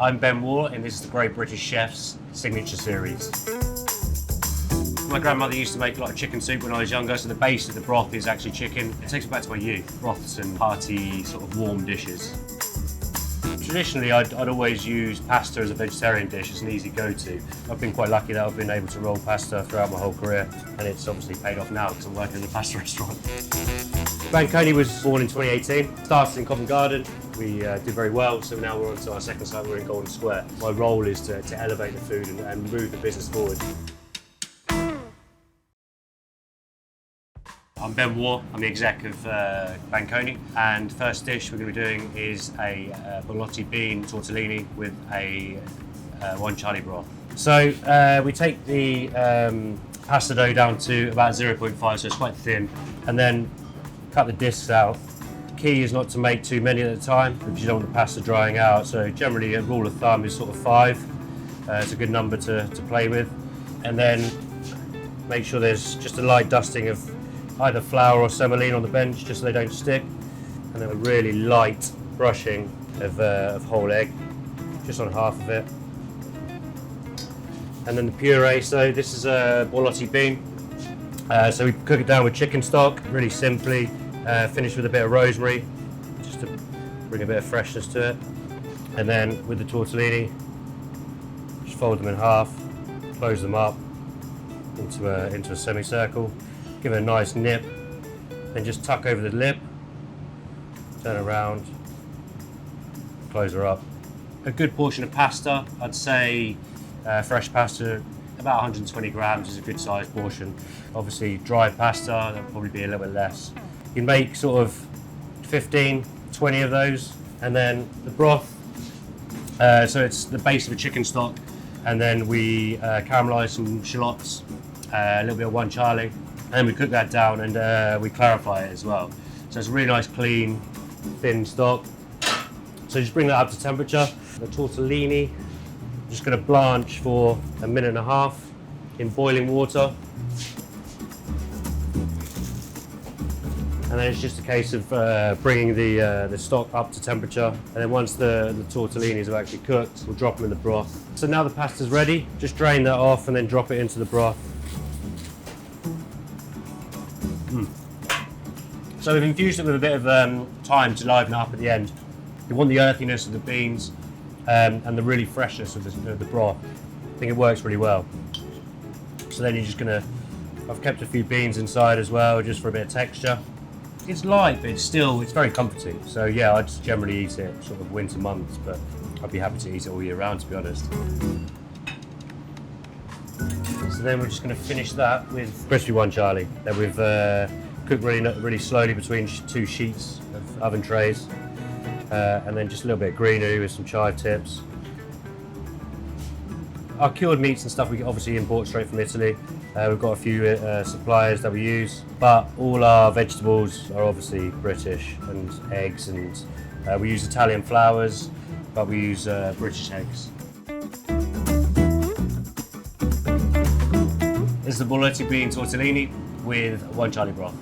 I'm Ben Waugh, and this is the Great British Chef's signature series. My grandmother used to make a lot of chicken soup when I was younger, so the base of the broth is actually chicken. It takes me back to my youth, broths and hearty, sort of warm dishes. Traditionally, I'd always use pasta as a vegetarian dish. It's an easy go-to. I've been quite lucky that I've been able to roll pasta throughout my whole career, and it's obviously paid off now because I'm working in a pasta restaurant. Banconi was born in 2018. Started in Covent Garden. We did very well, so now we're on to our second site. We're in Golden Square. My role is to elevate the food and move the business forward. I'm Ben Waugh, I'm the exec of Banconi, and first dish we're going to be doing is a Borlotti bean tortellini with a guanciale broth. So we take the pasta dough down to about 0.5, so it's quite thin, and then cut the discs out. Key is not to make too many at a time because you don't want the pasta drying out, so generally a rule of thumb is sort of 5. It's a good number to play with. And then make sure there's just a light dusting of either flour or semolina on the bench just so they don't stick, and then a really light brushing of whole egg just on half of it, and then the puree. So this is a Borlotti bean, so we cook it down with chicken stock really simply, finish with a bit of rosemary just to bring a bit of freshness to it, and then with the tortellini just fold them in half, close them up into a semicircle. Give it a nice nip, then just tuck over the lip, turn around, close her up. A good portion of pasta, I'd say fresh pasta, about 120 grams is a good sized portion. Obviously dried pasta, that'll probably be a little bit less. You can make sort of 15, 20 of those, and then the broth, so it's the base of a chicken stock, and then we caramelise some shallots, a little bit of guanciale, and we cook that down and we clarify it as well. So it's a really nice, clean, thin stock. So just bring that up to temperature. The tortellini, just going to blanch for a minute and a half in boiling water. And then it's just a case of bringing the stock up to temperature. And then once the tortellinis are actually cooked, we'll drop them in the broth. So now the pasta's ready. Just drain that off and then drop it into the broth. So we've infused it with a bit of thyme to liven it up at the end. You want the earthiness of the beans and the really freshness of the broth. I think it works really well. So then you're just gonna, I've kept a few beans inside as well, just for a bit of texture. It's light, but it's very comforting. So yeah, I just generally eat it sort of winter months, but I'd be happy to eat it all year round, to be honest. So then we're just going to finish that with crispy guanciale that we've cooked really slowly between 2 sheets of oven trays, and then just a little bit of greenery with some chive tips. Our cured meats and stuff we obviously import straight from Italy. We've got a few suppliers that we use, but all our vegetables are obviously British, and eggs, and we use Italian flours, but we use British eggs. This is the Borlotti bean tortellini with guanciale broth.